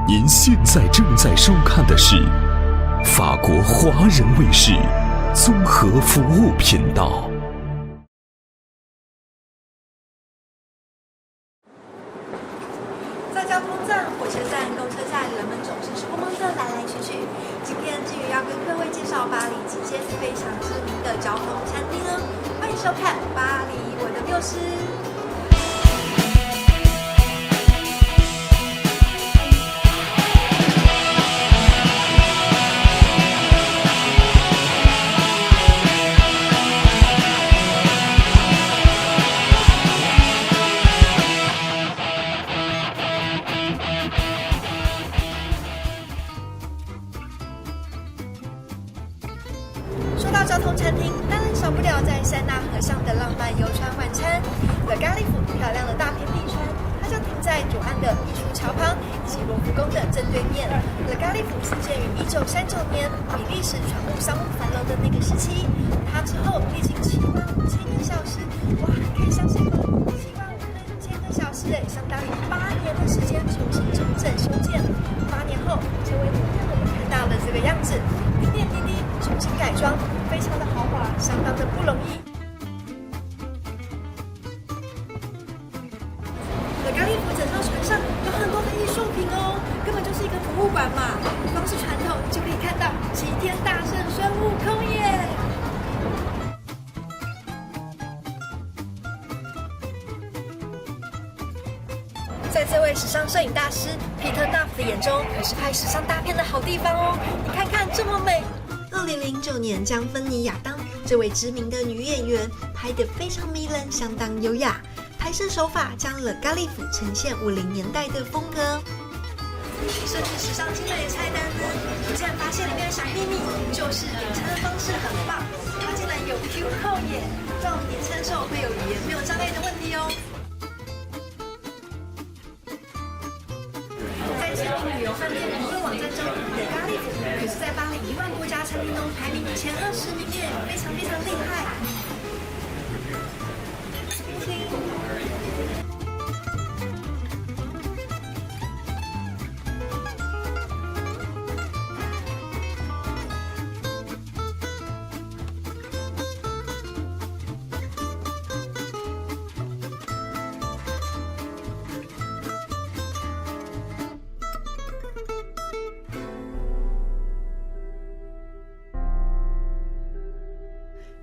您现在正在收看的是法国华人卫视综合服务频道。在交通站、火车站、公车站，人们总是匆忙地来来去去。今天至于要跟各位介绍巴黎几间非常知名的交通餐厅哦，欢迎收看《巴黎我的缪斯》。说到交通餐厅，当然少不了在塞纳河上的浪漫游船晚餐。Le Galif 漂亮的大平底船，它就停在左岸的艺术桥旁，以及罗浮宫的正对面。Le Galif 是建于1939年，比利时船务商务繁荣的那个时期。它之后历经75000个小时，哇，可以相信吗？75000个小时，相当于8年的时间重新重整修建。8年后，成为我们看到的这个样子，点点滴滴重新改装，非常的豪华，相当的不容易。Le Galif 整艘船上有很多的艺术品哦，根本就是一个博物馆嘛。光是船头就可以看到齐天大圣孙悟空耶！在这位时尚摄影大师皮特·纳夫的眼中，可是拍时尚大片的好地方哦。你看看这么美！2009年将芬妮·亚当这位知名的女演员拍得非常迷人，相当优雅。拍摄手法将Le Galif呈现50年代的风格。设计时尚精美的菜单呢，我竟然发现里面的小秘密，就是点餐的方式很棒，它竟然有 Q code 耶，让我们点餐的时候会有语言没有障碍的问题哦。在知名旅游饭店评论网站中，Le Galif可是在巴黎1万多家餐厅中排名前20名耶，非常非常厉害。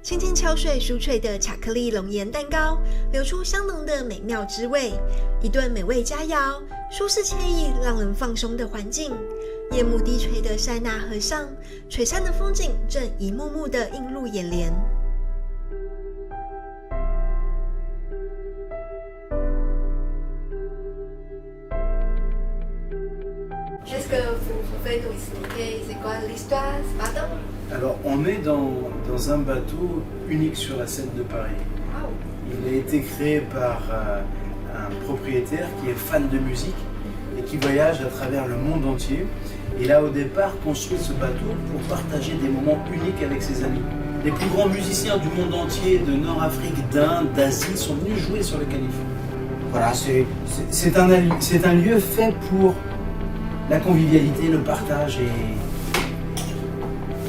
轻轻敲碎酥脆的巧克力龙岩蛋糕，流出香浓的美妙滋味。一顿美味佳肴，舒适惬意、让人放松的环境。夜幕低垂的塞纳河上，璀璨的风景正一幕幕地映入眼帘。Est-ce que vous pouvez nous expliquer c'est quoi l'histoire de ce bateau? Alors, on est dans un bateau unique sur la Seine de Paris. Wow. Il a été créé par un propriétaire qui est fan de musique et qui voyage à travers le monde entier. Il a au départ construit ce bateau pour partager des moments uniques avec ses amis. Les plus grands musiciens du monde entier, de Nord-Afrique, d'Inde, d'Asie, sont venus jouer sur le Galif. Voilà, c'est un lieu fait pour la convivialité, le partage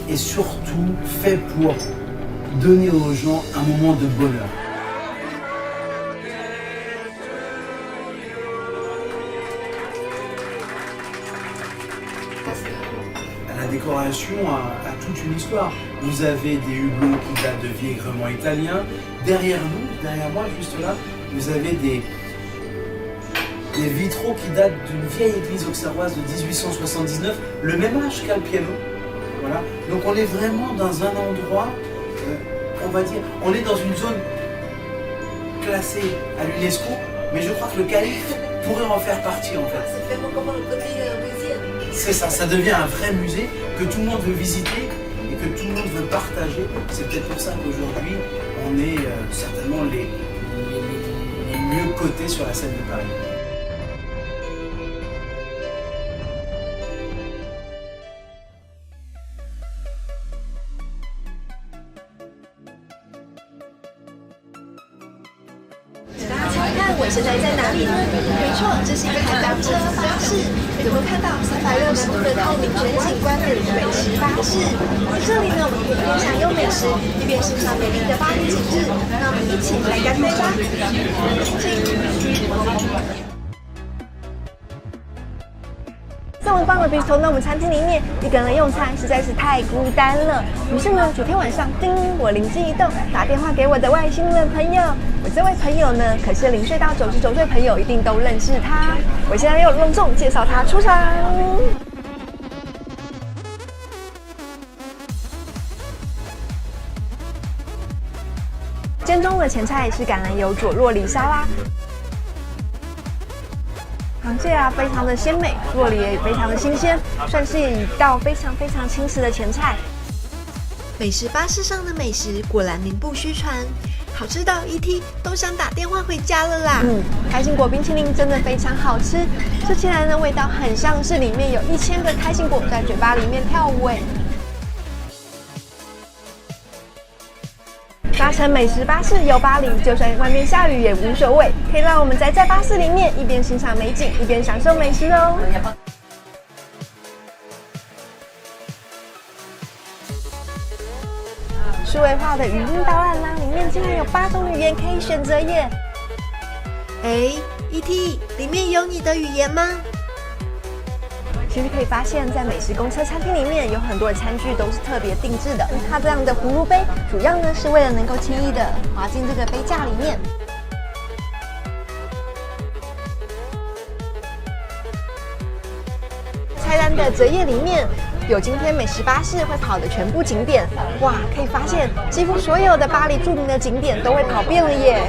et surtout fait pour donner aux gens un moment de bonheur. La décoration a toute une histoire. Vous avez des hublots qui datent de vieillissement italien. Derrière moi, juste là, vous avez des vitraux qui datent d'une vieille église auxerroise de 1879, le même âge qu'a le piano. Voilà. Donc on est vraiment dans un endroit, on va dire, on est dans une zone classée à l'UNESCO, mais je crois que le Galif pourrait en faire partie en fait. C'est vraiment comme le côté musée. C'est ça, ça devient un vrai musée que tout le monde veut visiter et que tout le monde veut partager. C'est peut-être pour ça qu'aujourd'hui, on est certainement les mieux cotés sur la scène de Paris. 有没有看到360度的透明全景观的美食巴士？在这里呢，我们可以一边享用美食，一边欣赏美丽的巴黎景致。那我们一起来干杯吧！这么棒的 Bistro Nome 餐厅里面，一个人用餐实在是太孤单了。于是呢，昨天晚上，叮，我灵机一动，打电话给我的外星人朋友。我这位朋友呢，可是0岁到99岁朋友一定都认识他。我现在要隆重介绍他出场。今天中午的前菜是橄榄油佐洛里沙拉。螃蟹啊，非常的鲜美，酪梨也非常的新鲜，算是一道非常轻食的前菜。美食巴士上的美食果然名不虚传，好吃到 ET 都想打电话回家了啦。开心果冰淇淋真的非常好吃，吃起来呢味道很像是里面有1000个开心果在嘴巴里面跳舞哎。搭乘美食巴士游巴黎，就算外面下雨也无所谓，可以让我们宅在巴士里面，一边欣赏美景，一边享受美食哦。数位化的语音导览啦，里面竟然有8种语言可以选择耶！哎 ，ET， 里面有你的语言吗？其实可以发现，在美食公车餐厅里面有很多的餐具都是特别定制的。它这样的葫芦杯，主要呢是为了能够轻易的滑进这个杯架里面。菜单的折页里面有今天美食巴士会跑的全部景点，哇，可以发现几乎所有的巴黎著名的景点都会跑遍了耶。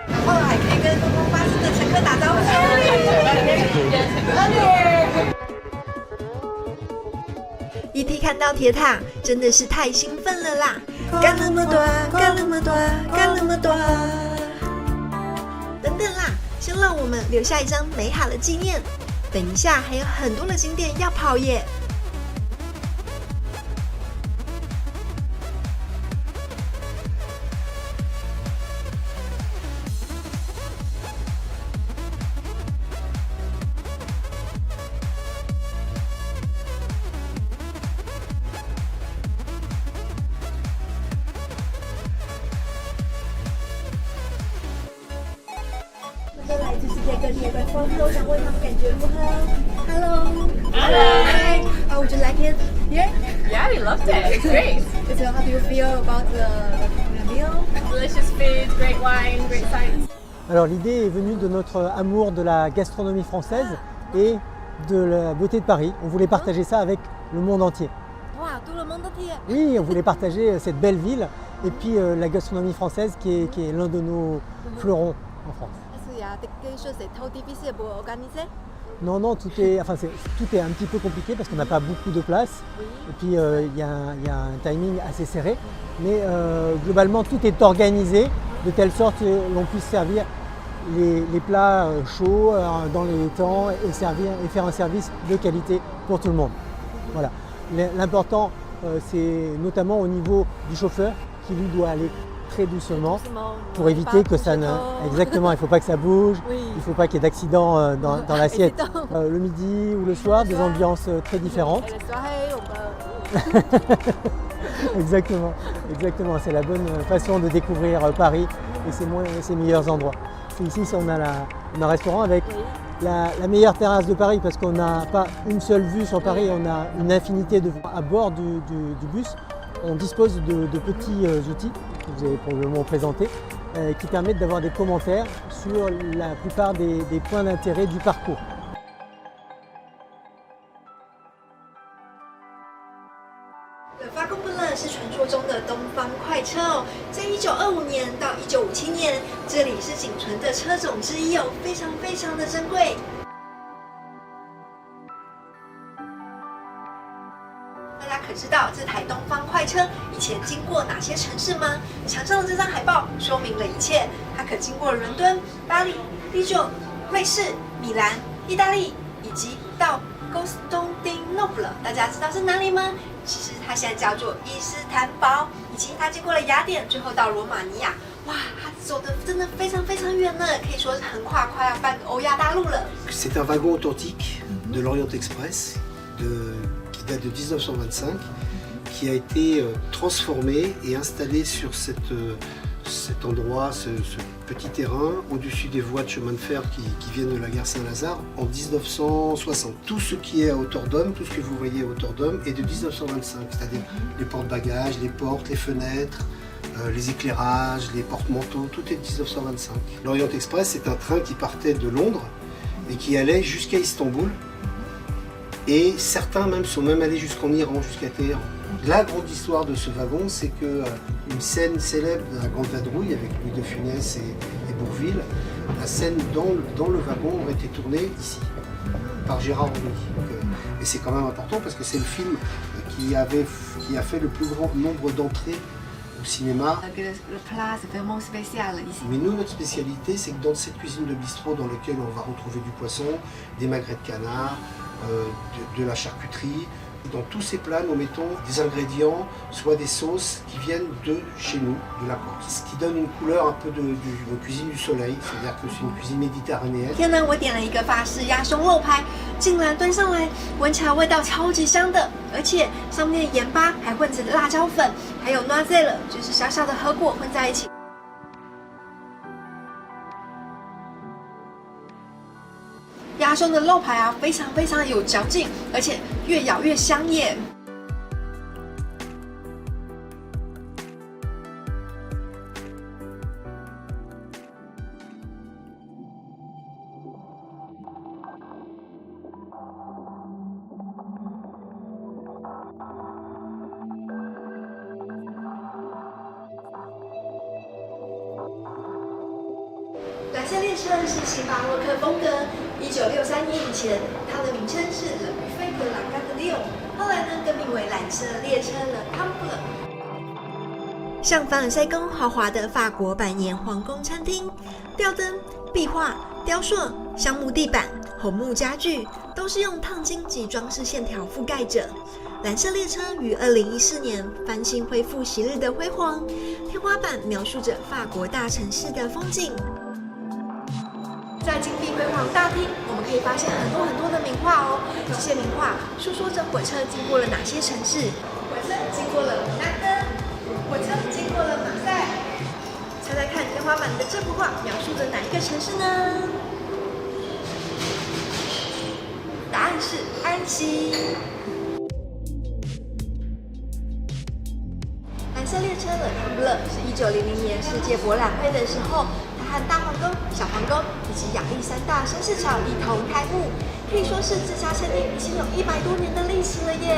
然后还可以跟公共巴士的乘客打招呼。ET 看到铁塔真的是太兴奋了啦！干那么多，干那么多，干那么多。等等啦，先让我们留下一张美好的纪念。等一下还有很多的景点要跑耶。都来自世界各地的观光客，我想问他们感觉如何 ？Hello，Hi， How would you like it here? Yeah, we loved it. It's great. So how do you feel about the meal? Delicious food, great wine, great sights. Alors l'idée est venue de notre amour de la gastronomie française et de la beauté de Paris. On voulait partager ça avec le monde entier. Wow, tout le monde entier. Oui, on voulait partager cette belle ville et puis la gastronomie française qui est l'un de nos fleurons en France. Est-ce qu'il y a quelque chose de trop difficile pour organiser? Non, non, tout est un petit peu compliqué parce qu'on n'a pas beaucoup de place. Oui. Et puis il y a un timing assez serré. Mais globalement, tout est organisé de telle sorte que l'on puisse servir les plats chauds dans les temps et faire un service de qualité pour tout le monde. Voilà. L'important, c'est notamment au niveau du chauffeur qui lui doit aller très doucement pour éviter que ça ne... Exactement, il ne faut pas que ça bouge, Oui. il ne faut pas qu'il y ait d'accident dans l'assiette. Accident. Le midi ou le soir, des ambiances très différentes. Et les soirées, on peut... Exactement, exactement. C'est la bonne façon de découvrir Paris et ses meilleurs endroits. Ici, on a un restaurant avec la meilleure terrasse de Paris parce qu'on n'a pas une seule vue sur Paris, on a une infinité de vues. À bord du bus, on dispose de petits outils que vous avez probablement présentés qui permettent d'avoir des commentaires sur la plupart des points d'intérêt du parcours. Le Wagon Bleu 是传说中的东方快车哦，在1925年到1957年，这里是仅存的车种之一哦，非常的珍贵。大家可知道这台东方快车以前经过哪些城市吗？墙上的这张海报说明了一切，它可经过伦敦、巴黎、第九、瑞士、米兰、意大利，以及到哥斯东丁诺布勒，大家知道是哪里吗？其实它现在叫做伊斯坦堡，以及它经过了雅典，最后到罗马尼亚。哇，它走的真的非常非常远呢，可以说是横跨快要半个欧亚大陆了。C'est un wagon authentique de l'Orient Express qui date de 1925, qui a été transformé et installé sur cet endroit, ce petit terrain, au-dessus des voies de chemin de fer qui viennent de la gare Saint-Lazare en 1960. Tout ce qui est à hauteur d'homme, tout ce que vous voyez à hauteur d'homme est de 1925, c'est-à-dire les porte-bagages, les portes, les fenêtres, les éclairages, les porte-manteaux, tout est de 1925. L'Orient Express, c'est un train qui partait de Londres et qui allait jusqu'à Istanbul. Et certains même sont même allés jusqu'en Iran, jusqu'à Téhéran. La grande histoire de ce wagon, c'est qu'une scène célèbre de la Grande Vadrouille avec Louis de Funès et Bourvil, la scène dans le wagon aurait été tournée ici, par Gérard Rouy. Et c'est quand même important parce que c'est le film qui a fait le plus grand nombre d'entrées au cinéma. Mais nous, notre spécialité, c'est que dans cette cuisine de bistrot dans laquelle on va retrouver du poisson, des magrets de canard, de la charcuterie. Dans tous ces plats, nous mettons des ingrédients, soit des sauces qui viennent de chez nous, de la Corse, ce qui donne une couleur un peu de cuisine du soleil, c'est-à-dire que c'est une cuisine méditerranéenne. 天哪，我点了一个法式鸭胸肉排，竟然端上来，闻起来味道超级香的，而且上面的盐巴还混着辣椒粉，还有 noiselle， 就是小小的核果混在一起。鸭胸的肉排啊，非常非常有嚼劲，而且越咬越香耶。蓝色列车是新巴洛克风格。1963年以前，它的名称是 Le Buffet de la Gare de Lyon， 后来呢更名为蓝色列车 Le Temple。像凡尔赛宫豪华的法国百年皇宫餐厅，吊灯、壁画、雕塑、橡木地板、红木家具，都是用烫金及装饰线条覆盖着。蓝色列车于2014年翻新恢复昔日的辉煌，天花板描述着法国大城市的风景。在金碧辉煌大厅，我们可以发现很多的名画哦。这些名画诉说着火车经过了哪些城市？火车经过了米兰登，火车经过了马赛。猜猜看，天花板的这幅画描述着哪一个城市呢？答案是安息。蓝色列车的康布勒是1900年世界博览会的时候。和大皇宫、小皇宫以及亚历山大绅士桥一同开幕，可以说是这家餐厅已经有100多年的历史了耶。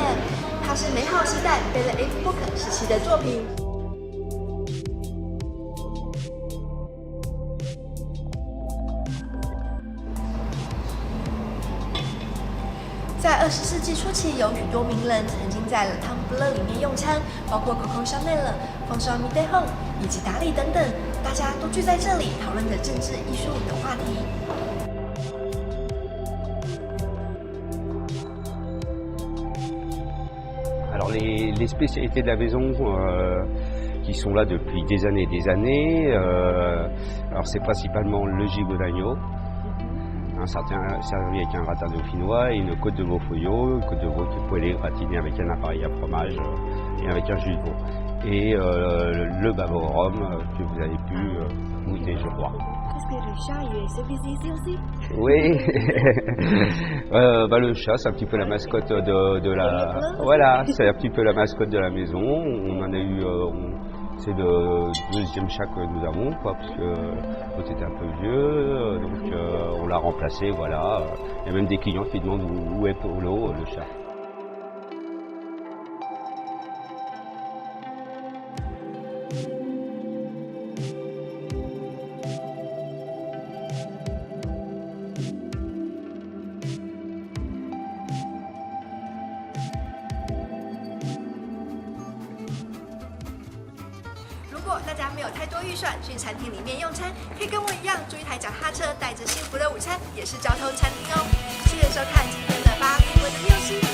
它是美好时代 Belle Époque 时期的作品。在20世纪初期，有许多名人曾经在 Le Temple 里面用餐，包括 Coco Chanel、François Mitterrand 以及达利等等，大家都聚在这里讨论着政治、艺术的话题。Alors les spécialités de la maison qui sont là depuis des années, alors c'est principalement le gigot d'agneau. Servi avec un gratin dauphinois et une côte de veau folio, une côte de veau qui est poêlée, gratinée avec un appareil à fromage et avec un jus de veau. Et le bavo au rhum que vous avez pu goûter, je crois. Est-ce que le chat est service ici aussi? Oui, le chat c'est un petit peu la mascotte de la... Voilà, c'est un petit peu la mascotte de la maison. On en a eu... C'est le deuxième chat que nous avons, quoi, parce que l'autre était un peu vieux, donc on l'a remplacé, voilà. Il y a même des clients qui demandent où est Polo, le chat.如果大家没有太多预算去餐厅里面用餐，可以跟我一样租一台脚踏车，带着幸福的午餐，也是交通餐厅哦。谢谢收看今天的巴黎文的六星。